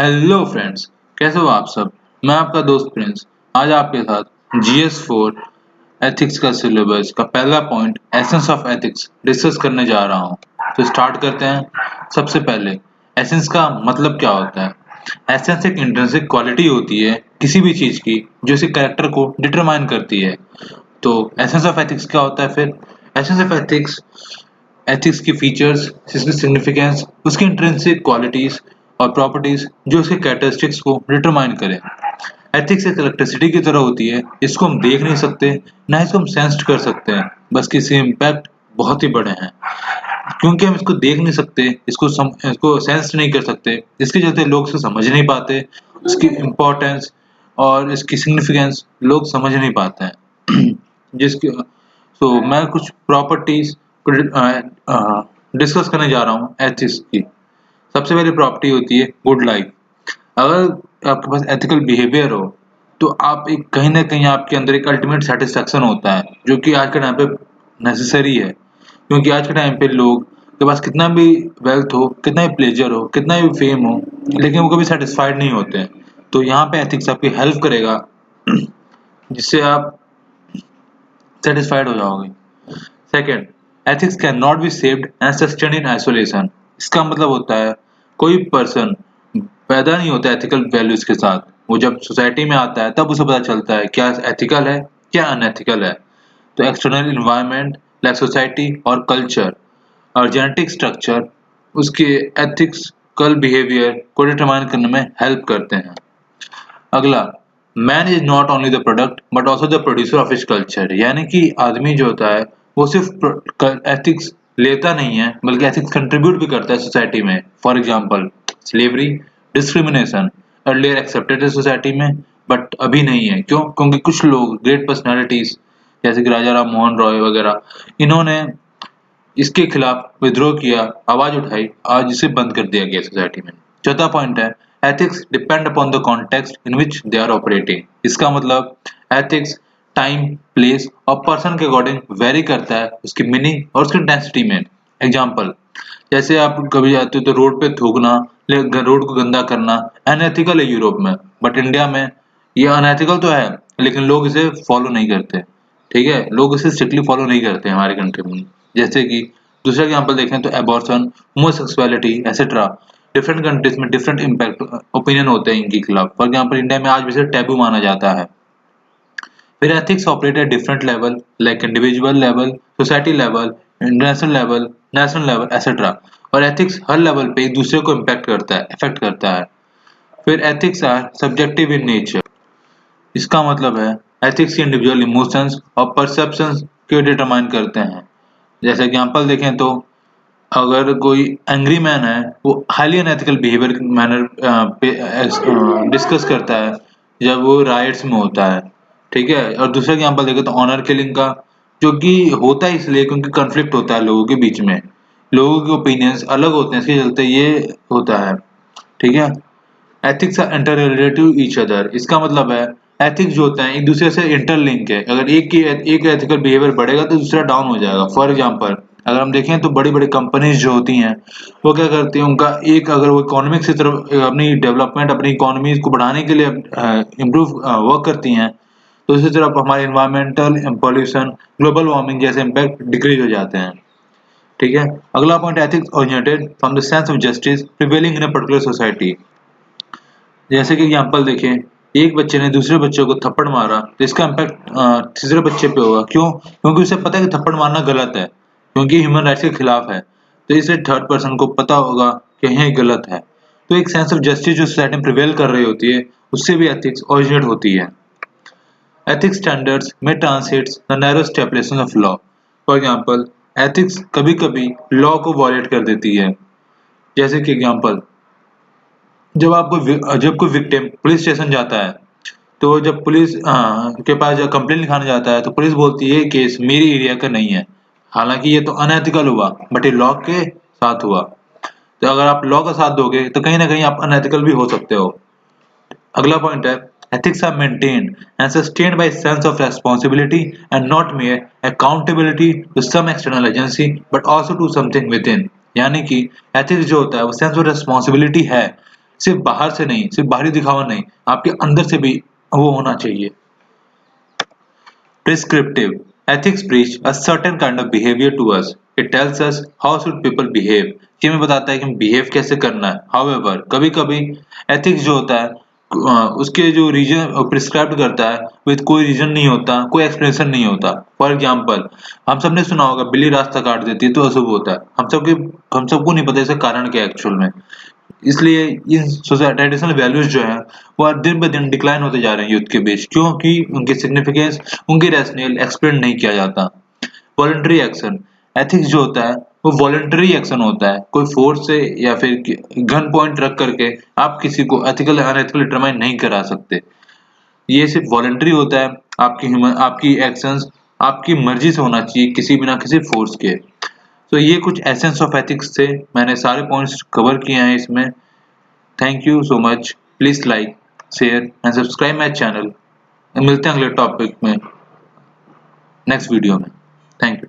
Hello friends, कैसे हो आप सब। मैं आपका दोस्त प्रिंस आज आपके साथ GS4 एथिक्स का सिलेबस का पहला point essence of ethics discuss करने जा रहा हूँ। तो स्टार्ट करते हैं। सबसे पहले एसेंस का मतलब क्या होता है। एसेंस एक इंट्रिंसिक क्वालिटी होती है किसी भी चीज की जो इसी कैरेक्टर को डिटरमाइन करती है। तो एसेंस ऑफ एथिक्स क्या होता है फिर। एसेंस ऑफ एथिक्स एथिक्स की फीचर्स, इसकी सिग्निफिकेंस, उसकी इंट्रिंसिक क्वालिटीज और प्रॉपर्टीज जो उसके कैरेक्टरिस्टिक्स को डिटरमाइन करें। एथिक्स एक इलेक्ट्रिसिटी की तरह होती है, इसको हम देख नहीं सकते, ना इसको हम सेंस कर सकते हैं, बस इसके इम्पैक्ट बहुत ही बड़े हैं। क्योंकि हम इसको देख नहीं सकते, इसको सेंस नहीं कर सकते, इसके चलते लोग इसको समझ नहीं पाते, इसकी इम्पोर्टेंस और इसकी सिग्निफिकेंस लोग समझ नहीं पाते हैं। जिसके मैं कुछ प्रॉपर्टीज डिस्कस करने जा रहा हूँ एथिक्स की। सबसे पहली प्रॉपर्टी होती है गुड लाइफ। अगर आपके पास एथिकल बिहेवियर हो तो आप एक कहीं ना कहीं आपके अंदर एक अल्टीमेट सेटिस्फेक्शन होता है, जो कि आज के टाइम पे नेसेसरी है। क्योंकि आज के टाइम पे लोग के पास कितना भी वेल्थ हो, कितना भी प्लेजर हो, कितना भी फेम हो, लेकिन वो कभी सेटिस्फाइड नहीं होते हैं। तो यहाँ पे एथिक्स आपकी हेल्प करेगा जिससे आप सेटिस्फाइड हो जाओगे। Second, ethics can not be saved and sustained in isolation. इसका मतलब होता है कोई पर्सन पैदा नहीं होता एथिकल वैल्यूज के साथ, वो जब सोसाइटी में आता है तब उसे पता चलता है क्या एथिकल है, क्या अनएथिकल है। तो एक्सटर्नल इन्वायरमेंट लाइक सोसाइटी और कल्चर और जेनेटिक स्ट्रक्चर उसके एथिक्स बिहेवियर को डिटरमाइन करने में हेल्प करते हैं। अगला, man is not only the product but also the producer of his culture. यानी कि आदमी जो होता है वो सिर्फ एथिक्स लेता नहीं है, बल्कि एथिक्स कंट्रीब्यूट भी करता है सोसाइटी में। For example slavery, discrimination earlier accepted है सोसाइटी में, बट अभी नहीं है। क्यों? क्योंकि कुछ लोग ग्रेट पर्सनैलिटीज जैसे कि राजा राम मोहन रॉय वगैरह, इन्होंने इसके खिलाफ विद्रोह किया, आवाज उठाई, आज इसे बंद कर दिया गया सोसाइटी में। चौथा पॉइंट है ethics depend upon the context in which they are operating. इसका मतलब एथिक्स टाइम, प्लेस और पर्सन के अकॉर्डिंग वेरी करता है, उसकी मीनिंग और उसकी इंटेंसिटी में। एग्जाम्पल, जैसे आप कभी जाते हो तो रोड पे थूकना, रोड को गंदा करना अनएथिकल है यूरोप में, बट इंडिया में ये अनएथिकल तो है, लेकिन लोग इसे फॉलो नहीं करते। ठीक है, लोग इसे स्ट्रिक्टली फॉलो नहीं करते हमारे कंट्री में। जैसे कि दूसरा एग्जांपल देखें तो abortion, homosexuality etcetera. Different countries में डिफरेंट इम्पैक्ट ओपिनियन होते हैं इनके खिलाफ। फॉर एग्जांपल इंडिया में आज भी इसे टैबू माना जाता है। फिर ethics operate at different level like individual level, society level, international level, national level etcetera. और एथिक्स हर लेवल पे एक दूसरे को इम्पैक्ट करता है, इफेक्ट करता है। फिर ethics are subjective in nature. इसका मतलब है एथिक्स की इंडिविजुअल इमोशंस और परसेप्शंस को डिटरमाइन करते हैं। जैसे एग्जांपल देखें तो अगर कोई एंग्री मैन है, वो हाईली अनएथिकल बिहेवियर मैनर पे डिस्कस करता है जब वो राइट्स में होता है। ठीक है, और दूसरा एग्जांपल देखें तो ऑनर किलिंग का, जो कि होता है इसलिए क्योंकि कॉन्फ्लिक्ट होता है लोगों के बीच में, लोगों के ओपिनियंस अलग होते हैं, इसके चलते ये होता है। ठीक है, ethics are inter relative each other. इसका मतलब है एथिक्स जो होता है एक दूसरे से इंटरलिंक है। अगर एक एथिकल बिहेवियर बढ़ेगा तो दूसरा डाउन हो जाएगा। फॉर एग्जांपल अगर हम देखें तो बड़ी बड़ी कंपनीज जो होती हैं वो क्या करती हैं, उनका एक अगर वो इकोनॉमिक्स की तरफ अपनी डेवलपमेंट, अपनी इकोनॉमी को बढ़ाने के लिए इम्प्रूव वर्क करती हैं, तो इसी तरफ हमारे इन्वायरमेंटल पॉल्यूशन, ग्लोबल वार्मिंग जैसे इम्पैक्ट डिक्रीज हो जाते हैं। ठीक है, अगला point ethics originated from the sense of justice prevailing in a particular society. जैसे कि एग्जांपल देखें, एक बच्चे ने दूसरे बच्चे को थप्पड़ मारा तो इसका इम्पैक्ट तीसरे बच्चे पे होगा। क्यों? क्योंकि उसे पता है कि थप्पड़ मारना गलत है, क्योंकि ह्यूमन राइट्स के खिलाफ है। तो इसे थर्ड पर्सन को पता होगा कि यह गलत है। तो एक सेंस ऑफ जस्टिस जो सोसाइटी में प्रिवेल कर रही होती है, उससे भी एथिक्स ओरिजिनेट होती है। एथिक्स स्टैंडर्ड्स में translates the narrow establishment of law. For example ethics कभी कभी लॉ को वॉयलेट कर देती है। जैसे कि एग्जांपल, जब कोई विक्टिम पुलिस स्टेशन जाता है, तो जब पुलिस के पास जब कंप्लेंट लिखाने जाता है तो पुलिस बोलती है केस मेरी एरिया का नहीं है। हालांकि ये तो अनएथिकल हुआ, बट ये लॉ के साथ हुआ। तो अगर आप लॉ का साथ दोगे तो कहीं ना कहीं आप अनएथिकल भी हो सकते हो। अगला पॉइंट है ethics are maintained and sustained by sense of responsibility and not mere accountability to some external agency but also to something within। यानी कि ethics जो होता है वो सेंस ऑफ responsibility है, सिर्फ बाहर से नहीं, सिर्फ बाहरी दिखावा नहीं, आपके अंदर से भी वो होना चाहिए। Prescriptive ethics preach a certain kind of behavior to us. It tells us how should people behave. ये हमें बताता है कि बिहेव कैसे करना है। However, कभी-कभी एथिक्स जो होता है उसके जो रीजन प्रिस्क्राइब करता है विद कोई रीजन नहीं होता, कोई एक्सप्लेनेशन नहीं होता। फॉर एग्जांपल, हम सबने सुना होगा बिल्ली रास्ता काट देती है तो अशुभ होता है। हम सबको नहीं पता इसका कारण क्या है एक्चुअल में। इसलिए ये ट्रेडिशनल वैल्यूज जो हैं वो दिन ब दिन डिक्लाइन होते जा रहे हैं यूथ के बीच, क्योंकि उनकी सिग्निफिकेंस, उनकी रैशनल एक्सप्लेन नहीं किया जाता। वॉलंटरी एक्शन एथिक्स जो होता है वो वॉलंटरी एक्शन होता है। कोई फोर्स से या फिर गन पॉइंट रख करके आप किसी को एथिकल अनएथिकल डिटरमाइन नहीं करा सकते। ये सिर्फ वॉलंटरी होता है। आपकी एक्शंस आपकी मर्जी से होना चाहिए, किसी बिना किसी फोर्स के। तो ये कुछ एसेंस ऑफ एथिक्स थे। मैंने सारे पॉइंट्स कवर किए हैं इसमें। Thank you so much. Please like, share and subscribe my channel. मिलते हैं अगले टॉपिक में नेक्स्ट वीडियो में। Thank you.